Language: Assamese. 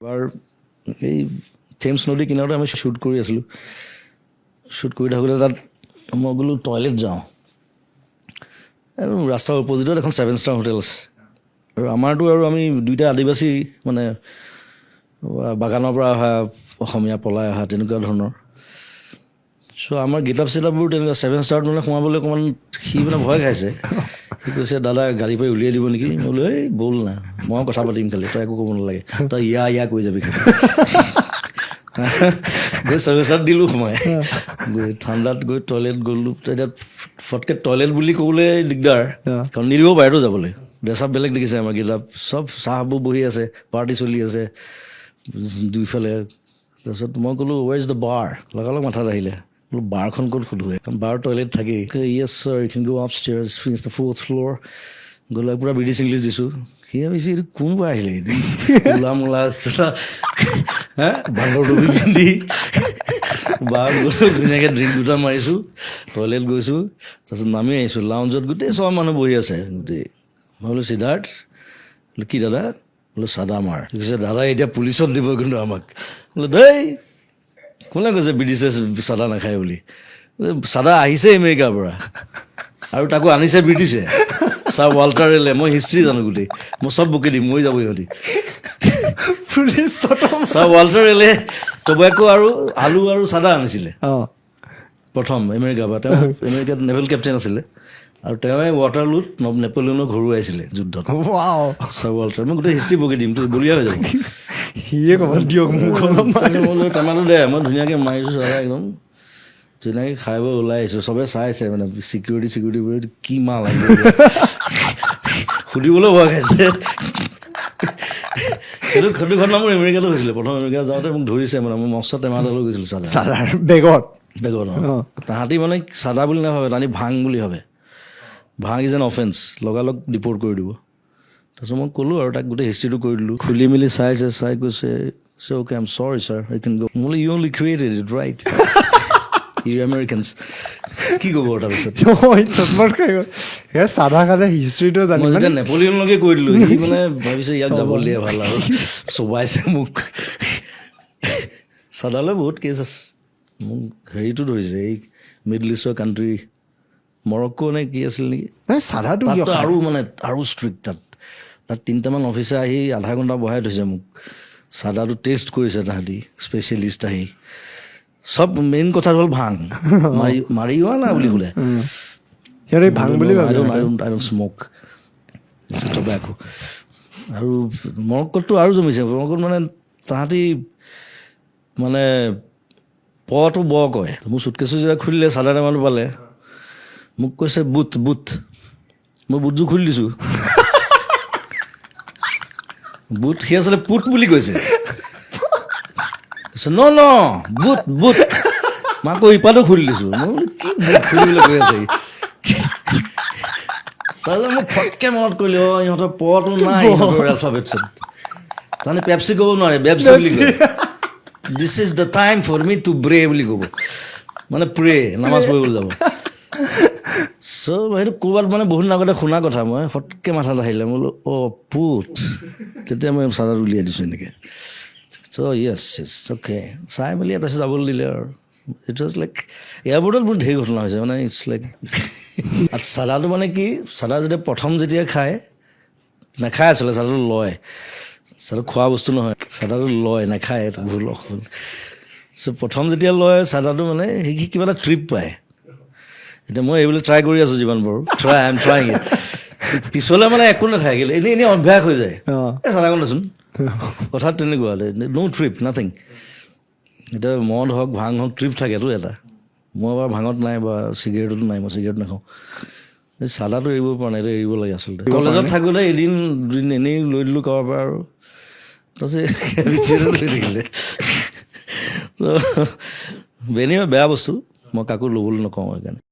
এবাৰ এই থেমছ নদী কিনাৰতে আমি শ্বুট কৰি আছিলোঁ। শ্বুট কৰি থাকোঁতে তাত মই বোলো টয়লেট যাওঁ। আৰু ৰাস্তাৰ অপজিটত এখন 7 ষ্টাৰ হোটেল আছে। আৰু আমাৰতো আৰু আমি দুইটা আদিবাসী মানে বাগানৰ পৰা অহা অসমীয়া পলাই অহা তেনেকুৱা ধৰণৰ। চ' আমাৰ গেটআপ চেটআপবোৰ তেনেকুৱা 7 ষ্টাৰত মানে সোমাবলৈ অকণমান সি মানে ভয় খাইছে। সি কৈছে দাদা গাড়ী পৰা উলিয়াই দিব নেকি? মই বোলো এই ব'ল না, মই কথা পাতিম খালি, তই একো ক'ব নালাগে, তই ইয়া কৈ যাবি খালি। গৈ 7 ষ্টাৰত দিলোঁ সোমাই। গৈ ঠাণ্ডাত গৈ টয়লেট গ'লোঁ। এতিয়া ফটকৈ টয়লেট বুলি ক'বলৈ দিগদাৰ, কাৰণ নিদিব বাহিৰতো যাবলৈ। ড্ৰেছ আপ বেলেগ দেখিছে আমাৰ গেটআপ, চব চাহবোৰ বহি আছে, পাৰ্টি চলি আছে দুইফালে। তাৰপিছত মই ক'লোঁ ৱেৰ ইজ দ্য বাৰ? লগালগ মাথাত আহিলে, বোলো বাৰখন ক'ত সোধোৱে, কাৰণ বাৰ টয়লেট থাকেই। Yes sir, you can go up stairs, finish the 4th floor. গ'লে পূৰা ব্ৰিটিছ ইংলিছ দিছোঁ। সি ভাবিছে এইটো কোনবা আহিলে, মূলা বান্দৰ টুপি পিন্ধি। বাৰ গৈছোঁ, ধুনীয়াকৈ ড্ৰিংক দুটা মাৰিছোঁ, টয়লেট গৈছোঁ, তাৰপিছত নামি আহিছোঁ। লাউঞ্জত গোটেই চব মানুহ বহি আছে গোটেই। মই বোলো সিদ্ধাৰ্থ, বোলো কি দাদা? বোলো চাদা মাৰ। কৈছে দাদা এতিয়া পুলিচত দিব কিন্তু আমাক। বোলো দেই কোনে কৈছে ব্ৰিটিছে চাদা নাখায় বুলি? চাদা আহিছে আমেৰিকাৰ পৰা, আৰু তাকো আনিছে ব্ৰিটিছে। ছাৰ ৱাল্টাৰ ৰেলে, মই হিষ্ট্ৰী জানো গোটেই, মই চব বুকি দিম, মৰি যাব ইহঁতি। ছাৰ ৱাল্টাৰ ৰেলে টবেকো আৰু আলু আৰু চাদা আনিছিলে প্ৰথম আমেৰিকাৰ পৰা। তেওঁ আমেৰিকাত নেভেল কেপ্টেইন আছিলে, আৰু তেওঁৱে ৱাটাৰলুত নেপলিয়নক হৰুৱাইছিলে যুদ্ধত। ছাৰ ৱাল্টাৰ, মই গোটেই হিষ্ট্ৰী বকি দিম, বলিয়া হৈ যাব। সিয়ে ক'ব দিয়ক মোক টেমাটো দে, মই ধুনীয়াকৈ মাৰিছোঁ চাদা একদম ধুনীয়াকৈ খাই বৈ ওলাই আহিছোঁ। চবে চাইছে মানে চিকিউৰিটি কি মাল আহিব, সুধিবলৈ ভয় খাইছে। সেইটো ঘটনা মোৰ আমেৰিকাতো হৈছিলে। প্ৰথম আমেৰিকা যাওঁতে মোক ধৰিছে, মানে মই মস্ত টেমা এটা লৈ গৈছিলোঁ চাদা বেগত। তাহাঁতি মানে চাদা বুলি নাভাবে, তাহাঁতি ভাং বুলি ভাবে। ভাং ইজ এন অফেন্স, লগালগ ডিপৰ্ট কৰি দিব। তাৰপিছত মই ক'লোঁ আৰু তাক গোটেই হিষ্ট্ৰীটো কৰি দিলোঁ। খুলি মেলি চাই কৈছে okay I am sorry sir, I can go. মই you only created it right, you Americans. কি ক'ব তাৰপিছত? চাদা খালে হিষ্ট্ৰীটো জানি মই যেতিয়া নেপলিয়নলৈকে কৈ দিলোঁ, সি মানে ভাবিছে ইয়াক যাব দিয়ে ভাল, আৰু চবাইছে মোক। চাদালৈ বহুত কেছ আছে। মোক হেৰিটো ধৰিছে, এই মিডল ইষ্টৰ কাণ্ট্ৰি, মৰক্কো নে কি আছিল নেকি, চাদাটো আৰু মানে আৰু ষ্ট্ৰিক্ট। তাত 3টামান অফিচাৰ আহি আধা ঘণ্টা বহাই থৈছে মোক, চাদাটো টেষ্ট কৰিছে তাহাঁতি, স্পেচিয়েলিষ্ট আহি। চব মেইন কথাটো হ'ল ভাং, মাৰি যোৱা না বুলি ক'লে। ভাং বুলি আই ডোন্ট স্ম'ক টবেকো। আৰু মৰক্কোততো আৰু জমিছে। মৰক্কোত মানে তাহাঁতি মানে পটো ব কয়। মোৰ চুটকেছো যেতিয়া খুলিলে, চাদা টেমাটো পালে, মোক কৈছে বুট। মই বুটযোৰ খুলি দিছোঁ। বুট, সি আচলতে পুট বুলি কৈছে। ন বুট। মই আকৌ ইপাতো খুলি দিছোঁ। মই বোলো কি বুট খুলিবলৈ কৈ আছে। তাৰপিছত মোক ফটকৈ মনত কৰিলে, ইহঁতৰ পটো নাই ইহঁতৰ এলফাবেটছত। তাৰমানে পেপচি ক'ব নোৱাৰে, বেপচি বুলি কয়। This is the time for me to ব্ৰে বুলি ক'ব, মানে প্ৰে, নামাজ পঢ়িবলৈ যাব। চ' সেইটো ক'ৰবাত মানে বহুত দিন আগতে শুনা কথা, মই ফটকৈ মাথাত আহিলে। মই বোলো পুট। তেতিয়া মই চাদাত উলিয়াই দিছোঁ এনেকৈ। চ' য়েছ অ'কে, চাই মেলি তাৰপিছত যাবলৈ দিলে আৰু। ইট ৱাজ লাইক এয়াৰপৰ্টত বহুত ধেৰ ঘটনা হৈছে, মানে ইটছ লাইক। আৰু চাদাটো মানে কি, চাদা যেতিয়া খায়, নাখায় আচলতে, চাদাটো লয়। চাদাটো খোৱা বস্তু নহয়, চাদাটো লয়, নাখায়, এইটো ভুল অসুবিধা। চ' প্ৰথম যেতিয়া লয় চাদাটো, মানে সি কিবা এটা ট্ৰিপ পায়। এতিয়া মই এইবিলাক ট্ৰাই কৰি আছোঁ যিমান পাৰোঁ, আই এম ট্ৰাইং ইট। পিছলৈ মানে একো নাথাকিল, এনেই অভ্যাস হৈ যায়। এই চাদাকণ দেচোন, কথাত তেনেকুৱা, ন' ট্ৰিপ, নাথিং। এতিয়া মদ হওক, ভাং হওক, ট্ৰিপ থাকেতো এটা। মই বাৰু ভাঙত নাই, বা চিগাৰেটতো নাই, মই চিগাৰেট নাখাওঁ। এই চাদাটো এৰিব পৰা নাই, এইটো এৰিব লাগে আচলতে। কলেজত থাকোঁতে এদিন দুদিন এনেই লৈ দিলোঁ কাৰোবাৰ পৰা, আৰু তাৰপিছত লৈ থাকিলে। বেয়া বস্তু, মই কাকো ল'বলৈ নকওঁ সেইকাৰণে।